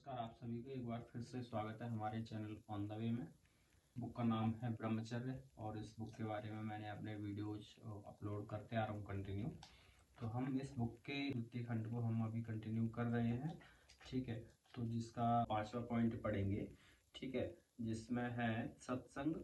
नमस्कार, आप सभी को एक बार फिर से स्वागत है हमारे चैनल ऑन द वे में। बुक का नाम है ब्रह्मचर्य और इस बुक के बारे में मैंने अपने वीडियोज अपलोड करते आ रहा हूँ कंटिन्यू। तो हम इस बुक के द्वितीय खंड को हम अभी कंटिन्यू कर रहे हैं, ठीक है। तो जिसका 5वां पॉइंट पढ़ेंगे, ठीक है, जिसमें है सत्संग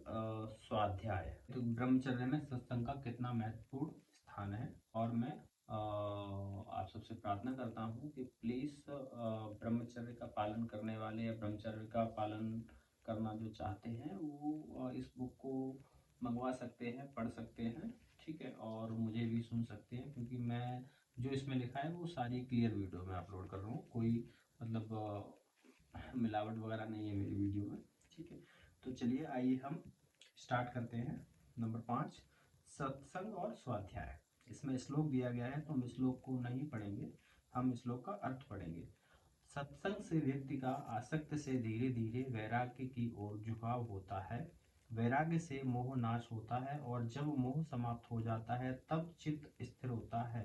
स्वाध्याय। तो ब्रह्मचर्य में सत्संग का कितना महत्वपूर्ण स्थान है। और मैं आप सबसे प्रार्थना करता हूँ कि प्लीज़ ब्रह्मचर्य का पालन करने वाले या ब्रह्मचर्य का पालन करना जो चाहते हैं वो इस बुक को मंगवा सकते हैं, पढ़ सकते हैं, ठीक है। और मुझे भी सुन सकते हैं क्योंकि मैं जो इसमें लिखा है वो सारी क्लियर वीडियो में अपलोड कर रहा हूँ। कोई मतलब मिलावट वगैरह नहीं है मेरी वीडियो में, ठीक है। तो चलिए आइए हम स्टार्ट करते हैं। नंबर 5, सत्संग और स्वाध्याय। इसमें श्लोक दिया गया है तो हम श्लोक को नहीं पढ़ेंगे, हम श्लोक का अर्थ पढ़ेंगे। सत्संग से व्यक्ति का आसक्त से धीरे धीरे वैराग्य की ओर झुकाव होता है। वैराग्य से मोह नाश होता है और जब मोह समाप्त हो जाता है तब चित्त स्थिर होता है।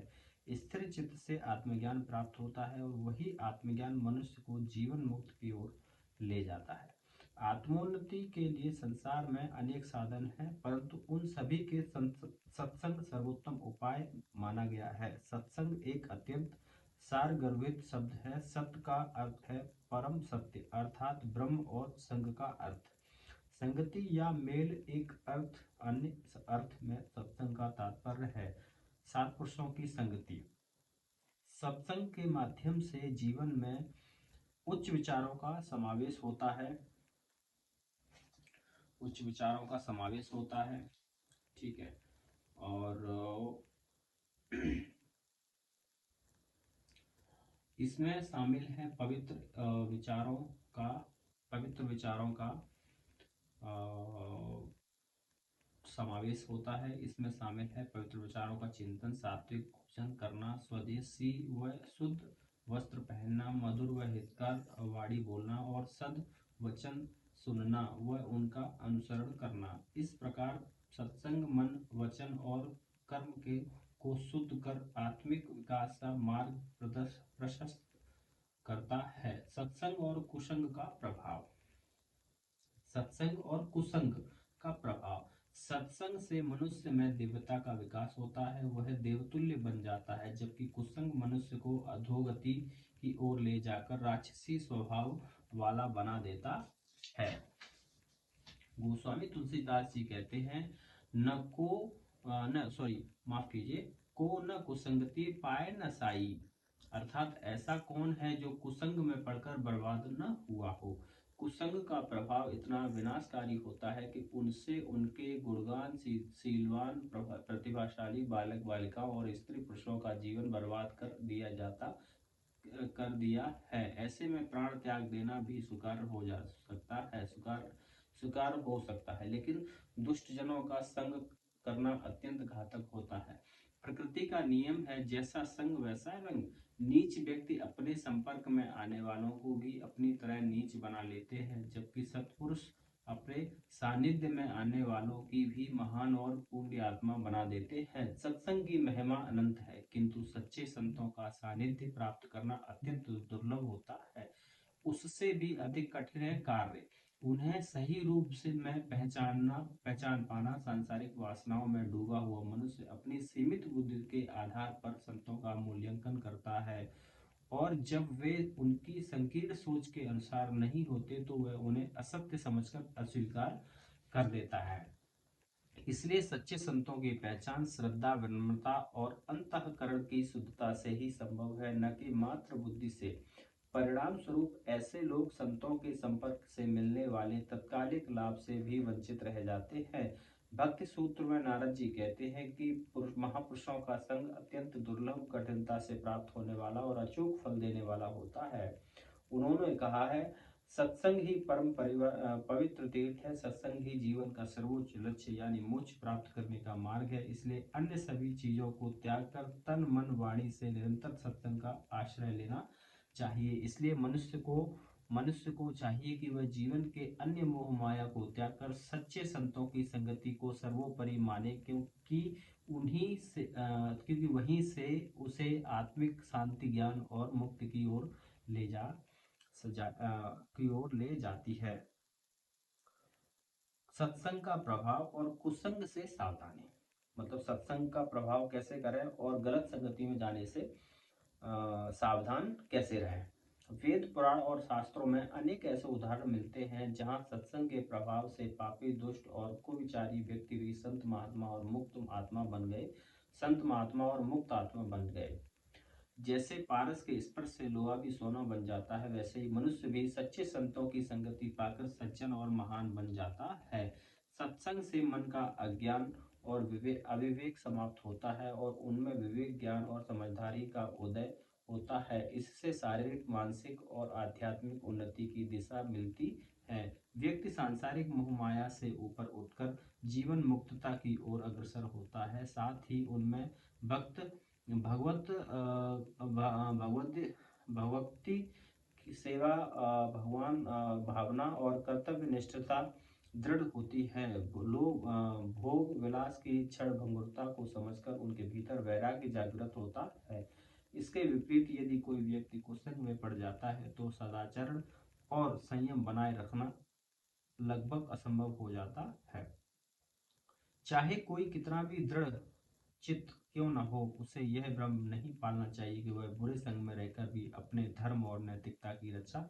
स्थिर चित्त से आत्मज्ञान प्राप्त होता है और वही आत्मज्ञान मनुष्य को जीवन मुक्त की ओर ले जाता है। आत्मोन्नति के लिए संसार में अनेक साधन हैं, परंतु उन सभी के सत्संग सर्वोत्तम उपाय माना गया है। सत्संग एक अत्यंत सारगर्भित शब्द है। सत्य का अर्थ है परम सत्य अर्थात ब्रह्म और संग का अर्थ संगति या मेल। एक अर्थ अन्य अर्थ में सत्संग का तात्पर्य है सात पुरुषों की संगति। सत्संग के माध्यम से जीवन में उच्च विचारों का समावेश होता है, उच्च विचारों का समावेश होता है, ठीक है। और इसमें शामिल है पवित्र विचारों का समावेश होता है। इसमें शामिल है पवित्र विचारों का चिंतन, सात्विक भोजन करना, स्वदेशी व शुद्ध वस्त्र पहनना, मधुर व हितकर वाणी बोलना और सद वचन सुनना व उनका अनुसरण करना। इस प्रकार सत्संग मन, वचन और कर्म के को शुद्ध कर आत्मिक विकास का मार्ग प्रशस्त करता है। सत्संग और कुसंग का प्रभाव। सत्संग और कुसंग का प्रभाव। सत्संग से मनुष्य में दिव्यता का विकास होता है, वह देवतुल्य बन जाता है, जबकि कुसंग मनुष्य को अधोगति की ओर ले जाकर राक्षसी स्वभाव वाला बना देता है। गोस्वामी तुलसीदास जी कहते हैं, माफ कीजिए, को न कुसंगति पाए न साई। अर्थात ऐसा कौन है जो कुसंग में पड़कर बर्बाद न हुआ हो। कुसंग का प्रभाव इतना विनाशकारी होता है कि उनसे उनके गुणगान शीलवान प्रतिभाशाली बालक बालिकाओं और स्त्री पुरुषों का जीवन बर्बाद कर दिया है। ऐसे में प्राण त्याग देना भी स्वीकार हो सकता है, लेकिन दुष्ट जनों का संग करना अत्यंत घातक होता है। प्रकृति का नियम है, जैसा संग वैसा रंग। नीच व्यक्ति अपने संपर्क में आने वालों को भी अपनी तरह नीच बना लेते हैं, जबकि सत्पुरुष अपने सानिध्य में आने वालों की भी महान और पुण्य आत्मा बना देते हैं। सत्संग की महिमा अनंत है, किंतु सच्चे संतों का सानिध्य प्राप्त करना अत्यंत दुर्लभ होता है। उससे भी अधिक कठिन है कार्य। उन्हें सही रूप से पहचान पाना। सांसारिक वासनाओं में डूबा हुआ मनुष्य अपनी सीमित बुद्धि के आधार पर संतों का मूल्यांकन करता है और जब वे उनकी संकीर्ण सोच के अनुसार नहीं होते तो वह उन्हें असत्य समझकर अस्वीकार कर देता है। इसलिए सच्चे संतों की पहचान श्रद्धा, विनम्रता और अंतःकरण की शुद्धता से ही संभव है, न कि मात्र बुद्धि से। परिणाम स्वरूप ऐसे लोग संतों के संपर्क से मिलने वाले तत्कालिक लाभ से भी वंचित रह जाते हैं। भक्ति सूत्र में नारद जी कहते हैं कि महापुरुषों का संग अत्यंत दुर्लभ, कठिनता से प्राप्त होने वाला और अचूक फल देने वाला होता है। उन्होंने कहा है, सत्संग ही परम पवित्र तीर्थ है। सत्संग ही जीवन का सर्वोच्च लक्ष्य यानी मोक्ष प्राप्त करने का मार्ग है। इसलिए अन्य सभी चीजों को त्याग कर तन मन वाणी से निरंतर सत्संग का आश्रय लेना चाहिए। इसलिए मनुष्य को चाहिए कि वह जीवन के अन्य मोह माया को त्याग कर सच्चे संतों की संगति को सर्वोपरि माने, क्योंकि वहीं से उसे आत्मिक शांति, ज्ञान और मुक्ति की ओर ले जा की ओर ले जाती है। सत्संग का प्रभाव और कुसंग से सावधानी, मतलब सत्संग का प्रभाव कैसे करें और गलत संगति में जाने से सावधान कैसे रहें। वेद पुराण और शास्त्रों में अनेक ऐसे उदाहरण मिलते हैं जहां सत्संग के प्रभाव से पापी, दुष्ट और कुविचारी व्यक्ति भी संत महात्मा और मुक्त आत्मा बन गए। संत महात्मा और मुक्त आत्मा बन गए। जैसे पारस के स्पर्श से लोहा भी सोना बन जाता है, वैसे ही मनुष्य भी सच्चे संतों की संगति पाकर सज्जन और महान बन जाता है। सत्संग से मन का अज्ञान और अविवेक समाप्त होता है और उनमें विवेक, ज्ञान और समझदारी का उदय होता है। इससे शारीरिक, मानसिक और आध्यात्मिक उन्नति की दिशा मिलती है। व्यक्ति सांसारिक मोह माया से ऊपर उठकर जीवन मुक्तता की ओर अग्रसर होता है। साथ ही उनमें भक्त भगवत भगवती की सेवा, भगवान भावना और कर्तव्य निष्ठता दृढ़ होती है। लोग भोग विलास की क्षण भंगुरता को समझकर उनके भीतर वैराग्य जागृत होता है। इसके विपरीत यदि कोई व्यक्ति कुसंग में पड़ जाता है तो सदाचरण और संयम बनाए रखना लगभग असंभव हो जाता है। चाहे कोई कितना भी दृढ़ चित्त क्यों न हो, उसे यह भ्रम नहीं पालना चाहिए कि वह बुरे संग में रहकर भी अपने धर्म और नैतिकता की रक्षा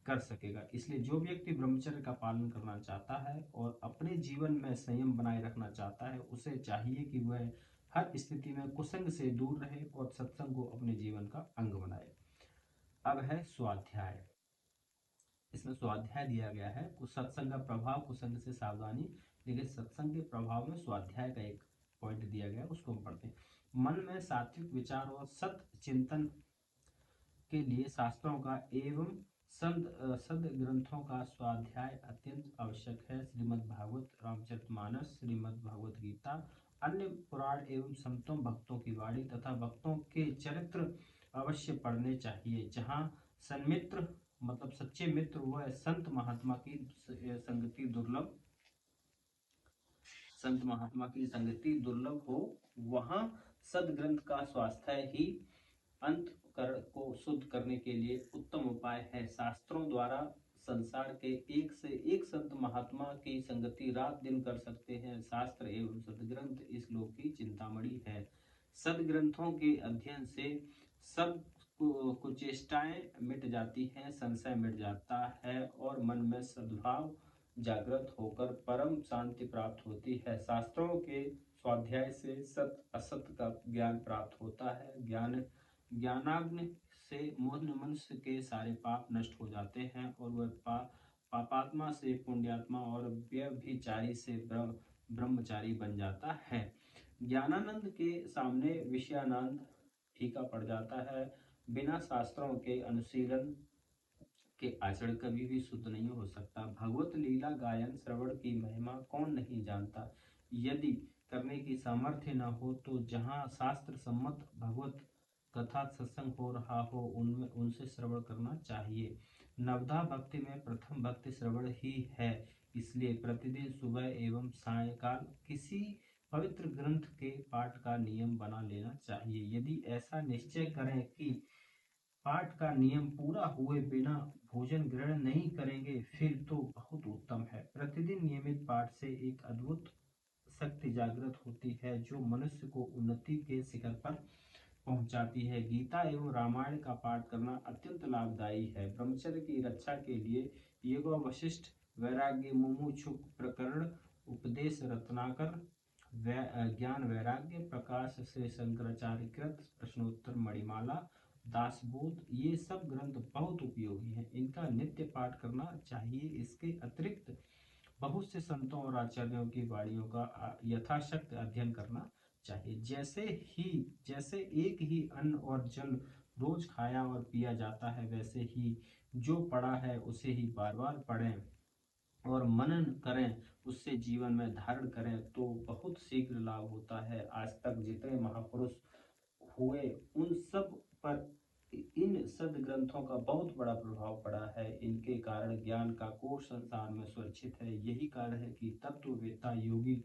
कर सकेगा। इसलिए जो व्यक्ति ब्रह्मचर्य का पालन करना चाहता है और अपने जीवन में संयम बनाए रखना चाहता है, उसे चाहिए कि वह हर स्थिति में कुसंग से दूर रहे और सत्संग को अपने जीवन का अंग बनाए। अब है स्वाध्याय। इसमें स्वाध्याय दिया गया है, कुछ सत्संग का प्रभाव, कुसंग से सावधानी। लेकिन सत्संग के प्रभाव में स्वाध्याय का एक पॉइंट दिया गया, उसको हम पढ़ते हैं। मन में सात्विक विचार और सत चिंतन के लिए शास्त्रों का एवं सद ग्रंथों का स्वाध्याय अत्यंत आवश्यक है। श्रीमद् भागवत, रामचरितमानस, श्रीमद् भगवत गीता, अन्य पुराण एवं संतों भक्तों की वाणी तथा भक्तों के चरित्र अवश्य पढ़ने चाहिए। जहाँ सन्मित्र मतलब सच्चे मित्र व संत महात्मा की संगति दुर्लभ हो, वहाँ सदग्रंथ का स्वास्थ्य ही अंतकरण को शुद्ध करने के लिए उत्तम उपाय है। शास्त्रों द्वारा संसार के एक से एक संत महात्मा की संगति रात दिन कर सकते हैं। शास्त्र एवं सदग्रंथ इस लोक की चिंतामणि है। सदग्रंथों के अध्ययन से सब कुचेष्टाएं मिट जाती हैं, संशय मिट जाता है और मन में सद्भाव जागृत होकर परम शांति प्राप्त होती है। शास्त्रों के स्वाध्याय से सत असत का ज्ञान प्राप्त होता है। ज्ञानाग्नि से मनुष्य के सारे पाप नष्ट हो जाते हैं और वह पापात्मा से पुण्यात्मा और व्यभिचारी से ब्रह्मचारी बन जाता है। ज्ञानानंद के सामने विषयानंद फीका पड़ जाता है। बिना शास्त्रों के अनुशीलन के आचरण कभी भी शुद्ध नहीं हो सकता। भगवत लीला गायन श्रवण की महिमा कौन नहीं जानता। यदि करने की सामर्थ्य न हो तो जहाँ शास्त्र सम्मत भगवत कथा सत्संग हो रहा हो उनमें उनसे श्रवण करना चाहिए। नवधा भक्ति में प्रथम भक्ति श्रवण ही है। इसलिए प्रतिदिन सुबह एवं सायंकाल किसी पवित्र ग्रंथ के पाठ का नियम बना लेना चाहिए। यदि ऐसा निश्चय करें कि पाठ का नियम पूरा हुए बिना भोजन ग्रहण नहीं करेंगे, फिर तो बहुत उत्तम है। प्रतिदिन नियमित पाठ से एक अद्भुत शक्ति जागृत होती है जो मनुष्य को उन्नति के शिखर पर पहुंचाती है। गीता एवं रामायण का पाठ करना अत्यंत लाभदायी है। ब्रह्मचर्य की रक्षा के लिए योग वशिष्ठ, वैराग्य मुमुक्षुक प्रकरण, उपदेश रत्नाकर, ज्ञान वैराग्य प्रकाश से शंकराचार्य कृत, प्रश्नोत्तर मणिमाला, दासबोध, ये सब ग्रंथ बहुत उपयोगी हैं। इनका नित्य पाठ करना चाहिए। इसके अतिरिक्त बहुत से संतों और आचार्यों की वाणियों का यथाशक्ति अध्ययन करना चाहिए। जैसे एक ही अन्न और जल रोज खाया और पिया जाता है, वैसे ही जो पढ़ा है उसे ही बार बार पढ़ें और मनन करें, उससे जीवन में धारण करें तो बहुत शीघ्र लाभ होता है। आज तक जितने महापुरुष हुए उन सब पर इन सदग्रंथों का बहुत बड़ा प्रभाव पड़ा है। इनके कारण ज्ञान का कोश संसार में सुरक्षित है। यही कारण है कि तत्ववेत्ता, योगी,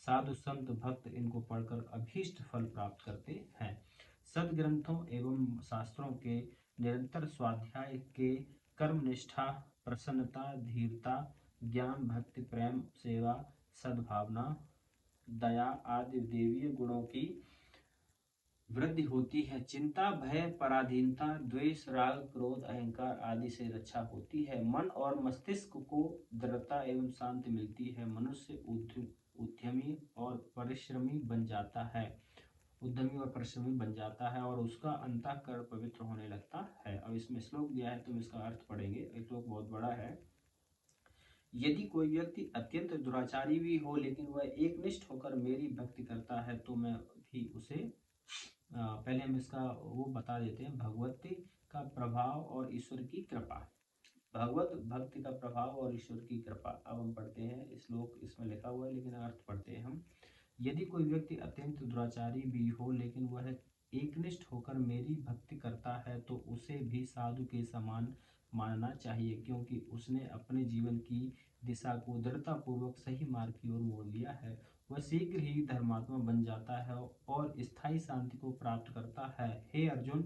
साधु, संत, भक्त इनको पढ़कर अभीष्ट फल प्राप्त करते हैं। सदग्रंथों एवं शास्त्रों के निरंतर स्वाध्याय के कर्म निष्ठा, प्रसन्नता, धीरता, ज्ञान, भक्ति, प्रेम, सेवा, सद्भावना, दया आदि देवीय गुणों की वृद्धि होती है। चिंता, भय, पराधीनता, द्वेष, राग, क्रोध, अहंकार आदि से रक्षा होती है। मन और मस्तिष्क को दृढ़ता एवं शांति मिलती है। मनुष्य उद्यमी और परिश्रमी बन जाता है। उद्यमी और परिश्रमी बन जाता है और उसका अंतःकरण पवित्र होने लगता है। अब इसमें श्लोक दिया है, तुम इसका अर्थ पढ़ेंगे। श्लोक बहुत बड़ा है। यदि कोई व्यक्ति अत्यंत दुराचारी भी हो, लेकिन वह एकनिष्ठ होकर मेरी भक्ति करता है, तो मैं भी उसे पहले हम इसका वो बता देते हैं, भगवती का प्रभाव और ईश्वर की कृपा। भगवत भक्ति का प्रभाव और ईश्वर की कृपा। अब हम पढ़ते हैं श्लोक, इसमें लिखा हुआ है लेकिन अर्थ पढ़ते हैं हम। यदि कोई व्यक्ति अत्यंत दुराचारी भी हो, लेकिन वह एकनिष्ठ होकर मेरी भक्ति करता है, तो उसे भी साधु के समान मानना चाहिए, क्योंकि उसने अपने जीवन की दिशा को दृढ़तापूर्वक सही मार्ग की ओर मोड़ लिया है। वह शीघ्र ही धर्मात्मा बन जाता है और स्थायी शांति को प्राप्त करता है। हे अर्जुन,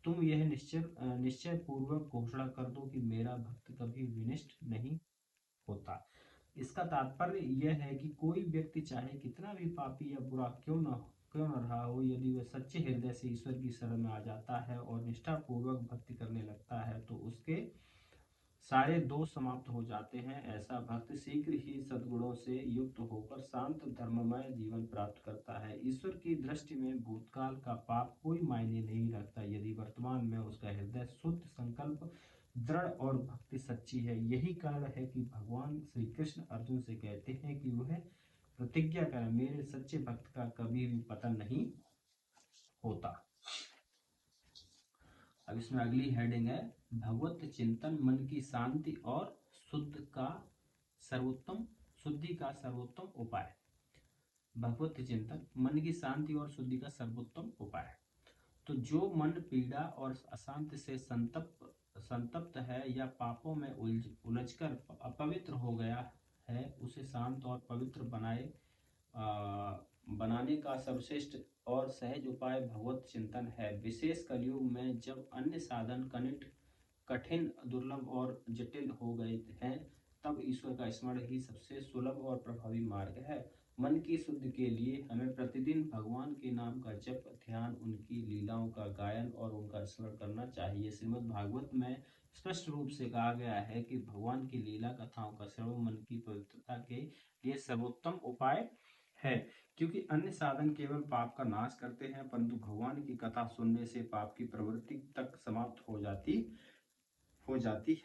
तुम यह निश्चय पूर्वक घोषणा कर दो कि मेरा भक्त कभी विनष्ट नहीं होता। इसका तात्पर्य यह है कि कोई व्यक्ति चाहे कितना भी पापी या बुरा क्यों न रहा हो, यदि वह सच्चे हृदय से ईश्वर की शरण में आ जाता है और निष्ठापूर्वक भक्ति करने लगता है, तो उसके सारे दोष समाप्त हो जाते हैं। ऐसा भक्त शीघ्र ही सद्गुणों से युक्त होकर शांत धर्ममय जीवन प्राप्त करता है। ईश्वर की दृष्टि में भूतकाल का पाप कोई मायने नहीं रखता, यदि वर्तमान में उसका हृदय शुद्ध, संकल्प दृढ़ और भक्ति सच्ची है। यही कारण है कि भगवान श्री कृष्ण अर्जुन से कहते हैं कि वह प्रतिज्ञा करें, मेरे सच्चे भक्त का कभी भी पतन नहीं होता। अब इसमें अगली हेडिंग है, भगवत चिंतन मन की शांति और शुद्धि का सर्वोत्तम उपाय। भगवत चिंतन मन की शांति और शुद्धि का सर्वोत्तम उपाय। तो जो मन पीड़ा और अशांति से संतप्त है या पापों में उलझकर अपवित्र हो गया है, उसे शांत और पवित्र बनाने का सर्वश्रेष्ठ और सहज उपाय भगवत चिंतन है। विशेष कलयुग में जब अन्य साधन कठिन, दुर्लभ और जटिल हो गए हैं, तब ईश्वर का स्मरण ही सबसे सुलभ और प्रभावी मार्ग है। मन की शुद्धि के लिए हमें प्रतिदिन भगवान के नाम का जप, ध्यान, उनकी लीलाओं का गायन और उनका स्मरण करना चाहिए। श्रीमद् भागवत में स्पष्ट रूप से कहा गया है कि भगवान की लीला कथाओं का श्रवण मन की पवित्रता के लिए सर्वोत्तम उपाय है, क्योंकि अन्य साधन केवल पाप का नाश करते हैं, परंतु भगवान की कथा सुनने से पाप की प्रवृत्ति तक समाप्त हो जाती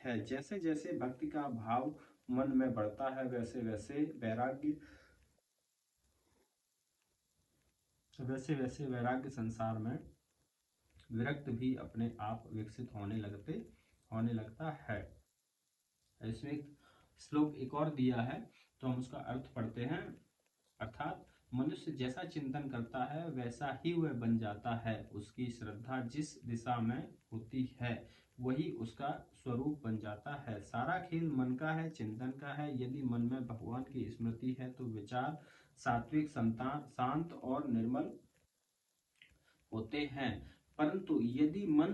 है। जैसे जैसे भक्ति का भाव मन में बढ़ता है, वैसे वैसे वैराग्य संसार में विरक्त भी अपने आप विकसित होने लगता है। इसमें एक श्लोक एक और दिया है, तो हम उसका अर्थ पढ़ते हैं। अर्थात मनुष्य जैसा चिंतन करता है, वैसा ही वह बन जाता है। उसकी श्रद्धा जिस दिशा में होती है, वही उसका स्वरूप बन जाता है। सारा खेल मन का है, चिंतन का है। यदि मन में भगवान की स्मृति है, तो विचार सात्विक, शांत और निर्मल होते हैं। परंतु यदि मन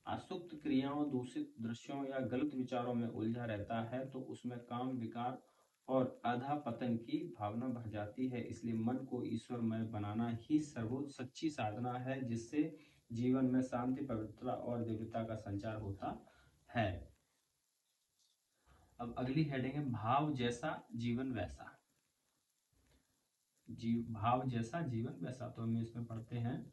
आसक्त क्रियाओं, दूषित दृश्यों या गलत विचारों में उलझा रहता है, तो उसमें काम, विकार और अधःपतन की भावना भर जाती है। इसलिए मन को ईश्वरमय बनाना ही सर्वोच्च सच्ची साधना है, जिससे जीवन में शांति, पवित्रता और दिव्यता का संचार होता है। अब अगली हेडिंग है, भाव जैसा जीवन वैसा। भाव जैसा जीवन वैसा। तो हम इसमें पढ़ते हैं,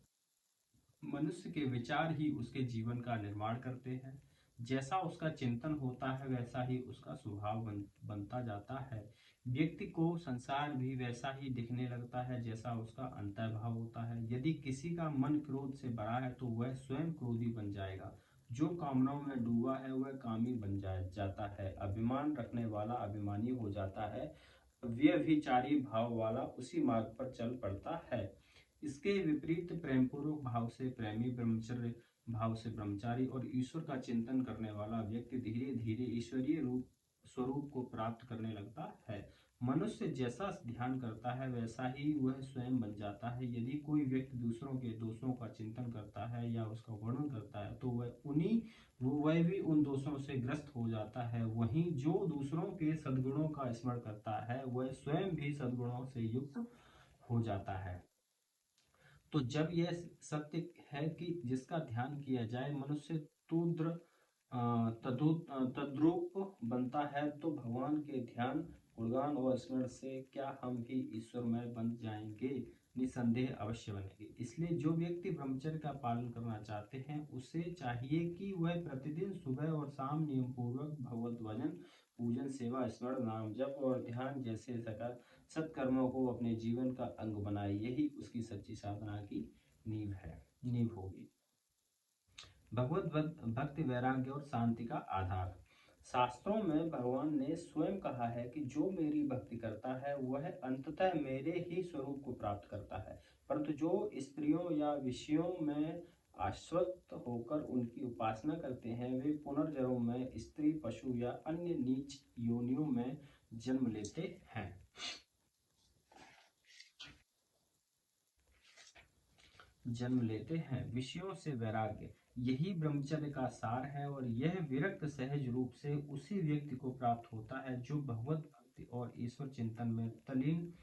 मनुष्य के विचार ही उसके जीवन का निर्माण करते हैं। जैसा उसका चिंतन होता है, वैसा ही उसका स्वभाव बनता जाता है। व्यक्ति को संसार भी वैसा ही दिखने लगता है जैसा उसका अंतर्भाव होता है। यदि किसी का मन क्रोध से भरा है, तो वह स्वयं क्रोधी बन जाएगा। जो कामनाओं में डूबा है, वह कामी बन जाता है। अभिमान रखने वाला अभिमानी हो जाता है। व्यभिचारी भाव वाला उसी मार्ग पर चल पड़ता है। इसके विपरीत प्रेमपूर्वक भाव से प्रेमी, ब्रह्मचर्य भाव से ब्रह्मचारी और ईश्वर का चिंतन करने वाला व्यक्ति धीरे धीरे ईश्वरीय स्वरूप को प्राप्त करने लगता है। मनुष्य जैसा ध्यान करता है वैसा ही वह स्वयं बन जाता है। यदि कोई व्यक्ति दूसरों के दोषों का चिंतन करता है या उसका वर्णन करता है तो वह भी उन दोषों से ग्रस्त हो जाता है। वहीं जो दूसरों के सद्गुणों का स्मरण करता है वह स्वयं भी सद्गुणों से युक्त हो जाता है। तो जब यह सत्य है कि जिसका ध्यान किया जाए मनुष्य तद्रूप बनता है, तो भगवान के ध्यान, गुणगान और स्मरण से क्या हम भी ईश्वरमय बन जाएंगे? निसंदेह अवश्य बनेंगे। इसलिए जो व्यक्ति ब्रह्मचर्य का पालन करना चाहते हैं उसे चाहिए कि वह प्रतिदिन सुबह और शाम नियम पूर्वक भगवत भजन, पूजन, सेवा, स्मरण, नाम जप और ध्यान जैसे सत्कर्मों को अपने जीवन का अंग बनाए। यही उसकी सच्ची साधना की नींव होगी। भगवत भक्ति, वैराग्य और शांति का आधार। शास्त्रों में भगवान ने स्वयं कहा है कि जो मेरी भक्ति करता है वह अंततः मेरे ही स्वरूप को प्राप्त करता है, परंतु जो स्त्रियों या विषयों में आश्वस्त होकर उनकी उपासना करते हैं वे पुनर्जन्म में स्त्री, पशु या अन्य नीच योनियों में जन्म लेते हैं। विषयों से वैराग्य यही ब्रह्मचर्य का सार है और यह विरक्त सहज रूप से उसी व्यक्ति को प्राप्त होता है जो भगवत भक्ति और ईश्वर चिंतन में तल्लीन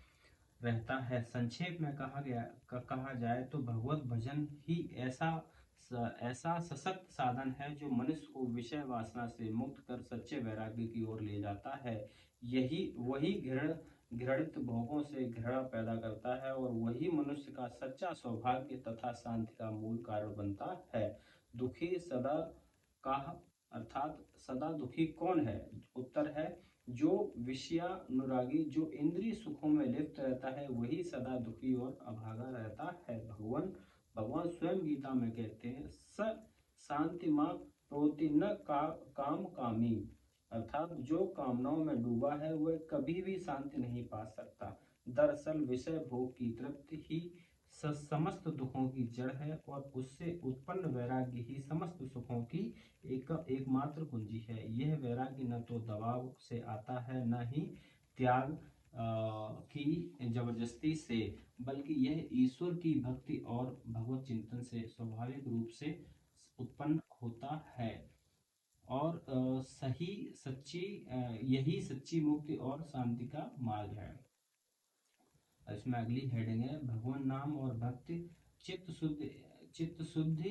रहता है। संक्षेप में कहा जाए तो भगवत भजन ही ऐसा सशक्त साधन है जो मनुष्य को विषय वासना से मुक्त कर सच्चे वैराग्य की ओर ले जाता है। वही घृणित भोगों से घृणा पैदा करता है और वही मनुष्य का सच्चा सौभाग्य तथा शांति का मूल कारण बनता है। दुखी सदा का अर्थात सदा दुखी कौन है? उत्तर है जो विषयानुरागी, जो इंद्रिय सुखों में लिप्त रहता है वही सदा दुखी और अभागा रहता है। भगवान स्वयं गीता में कहते हैं स शांति मां प्रोति न काम कामी, अर्थात जो कामनाओं में डूबा है वह कभी भी शांति नहीं पा सकता। दरअसल विषय भोग की तृप्ति ही समस्त दुखों की जड़ है और उससे उत्पन्न वैराग्य ही समस्त सुखों की एकमात्र कुंजी है। यह वैराग्य न तो दबाव से आता है न ही त्याग की जबरदस्ती से, बल्कि यह ईश्वर की भक्ति और भगवत चिंतन से स्वाभाविक रूप से उत्पन्न होता है और यही सच्ची मुक्ति और शांति का मार्ग है। इसमें अगली हेडिंग है भगवान नाम और भक्ति, चित्त शुद्धि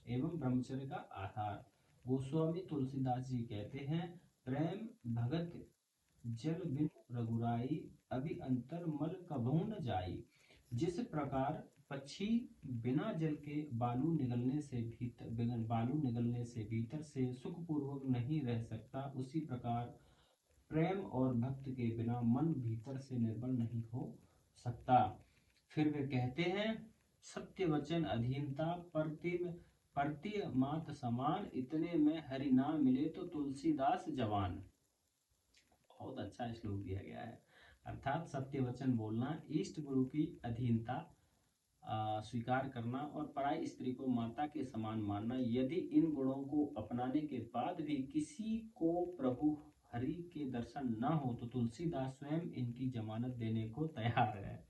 एवं ब्रह्मचर्य का आधार। गोस्वामी तुलसीदास जी कहते हैं प्रेम भगत जल बिन रघुराई, अभी अंतर मल कभू न जाई। जिस प्रकार पक्षी बिना जल के बालू निगलने से भीतर से सुखपूर्वक नहीं रह सकता, उसी प्रकार प्रेम और भक्ति के बिना मन भीतर से निर्मल नहीं हो सकता। फिर वे कहते हैं सत्य वचन अधीनता परति मात समान, इतने में हरि नाम मिले तो तुलसीदास जवान। बहुत अच्छा श्लोक दिया गया है। अर्थात सत्य वचन बोलना, इष्ट गुरु की अधीनता स्वीकार करना और पराई स्त्री को माता के समान मानना। यदि इन गुणों को अपनाने के बाद भी किसी को प्रभु हरि के दर्शन न हो तो तुलसीदास स्वयं इनकी जमानत देने को तैयार है।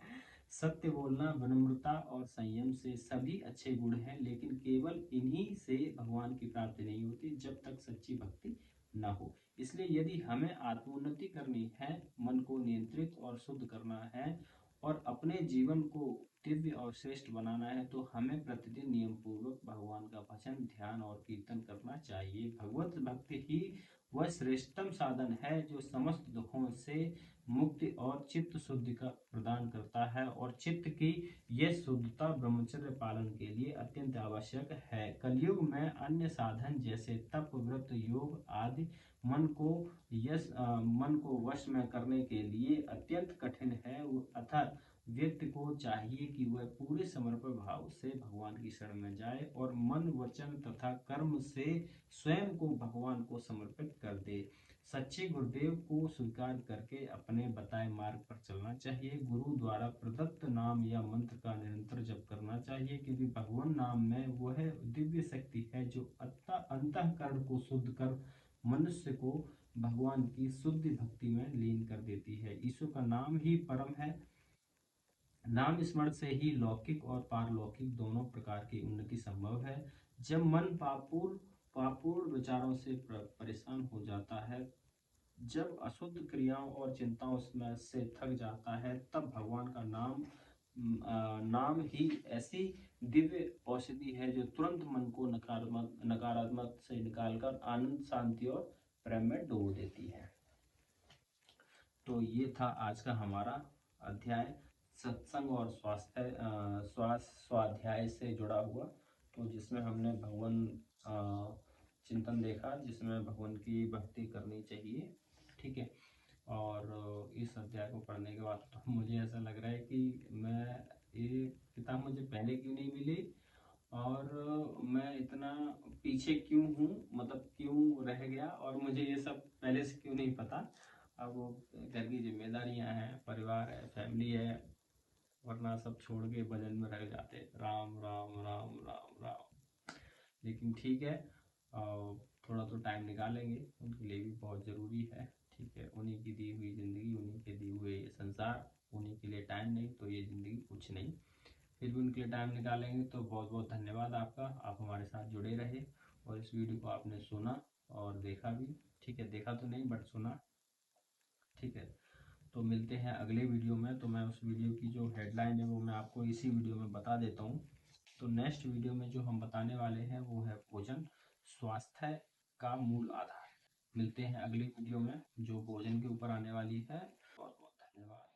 सत्य बोलना, विनम्रता और संयम से सभी अच्छे गुण हैं, लेकिन केवल इन्हीं से भगवान की प्राप्ति नहीं होती जब तक सच्ची भक्ति न हो। इसलिए यदि हमें आत्मोन्नति करनी है, मन को नियंत्रित और शुद्ध करना है और अपने जीवन को दिव्य और श्रेष्ठ बनाना है तो हमें प्रतिदिन नियम पूर्वक भगवान का भजन, ध्यान और कीर्तन करना चाहिए। भगवत भक्ति ही वह श्रेष्ठतम साधन है जो समस्त दुखों से मुक्ति और चित्त शुद्धि का प्रदान करता है और चित्त की यह शुद्धता ब्रह्मचर्य पालन के लिए अत्यंत आवश्यक है। कलयुग में अन्य साधन जैसे तप, व्रत, योग आदि मन को वश में करने के लिए अत्यंत कठिन है। अतः व्यक्ति को चाहिए कि वह पूरे समर्पण भाव से भगवान की शरण में जाए और मन, वचन तथा कर्म से स्वयं को भगवान को समर्पित कर दे। सच्चे गुरुदेव को स्वीकार करके अपने बताए मार्ग पर चलना चाहिए। गुरु द्वारा प्रदत्त नाम या मंत्र का निरंतर जप करना चाहिए, क्योंकि भगवान नाम में वह दिव्य शक्ति है जो अंतःकरण को शुद्ध कर मनुष्य को भगवान की शुद्ध भक्ति में लीन कर देती है। ईश्वर का नाम ही परम है। नाम स्मरण से ही लौकिक और पारलौकिक दोनों प्रकार की उन्नति संभव है। जब मन पापूर्ण विचारों से परेशान हो जाता है, जब अशुद्ध क्रियाओं और चिंताओं में से थक जाता है, तब भगवान का नाम ही ऐसी दिव्य औषधि है जो तुरंत मन को नकारात्मक से निकालकर आनंद, शांति और प्रेम में डुबो देती है। तो ये था आज का हमारा अध्याय, सत्संग और स्वाध्याय से जुड़ा हुआ। तो जिसमें हमने भगवान चिंतन देखा, जिसमें भगवान की भक्ति करनी चाहिए। ठीक है। और इस अध्याय को पढ़ने के बाद तो मुझे ऐसा लग रहा है कि ये किताब मुझे पहले क्यों नहीं मिली, और मैं इतना पीछे क्यों हूँ, मतलब क्यों रह गया, और मुझे ये सब पहले से क्यों नहीं पता। अब घर की जिम्मेदारियां हैं, परिवार है, फैमिली है, वरना सब छोड़ के भजन में रह जाते, राम राम राम राम राम। लेकिन ठीक है, थोड़ा तो टाइम निकालेंगे, उनके लिए भी बहुत ज़रूरी है। ठीक है, उन्हीं की दी हुई ज़िंदगी, उन्हीं के दिए हुए ये संसार, उन्हीं के लिए टाइम नहीं तो ये ज़िंदगी कुछ नहीं। फिर भी उनके लिए टाइम निकालेंगे। तो बहुत बहुत धन्यवाद आपका, आप हमारे साथ जुड़े रहे और इस वीडियो को आपने सुना और देखा भी। ठीक है, देखा तो नहीं बट सुना। ठीक है, तो मिलते हैं अगले वीडियो में। तो मैं उस वीडियो की जो हेडलाइन है वो मैं आपको इसी वीडियो में बता देता हूँ। तो नेक्स्ट वीडियो में जो हम बताने वाले हैं वो है भोजन स्वास्थ्य का मूल आधार। मिलते हैं अगली वीडियो में जो भोजन के ऊपर आने वाली है। बहुत बहुत धन्यवाद।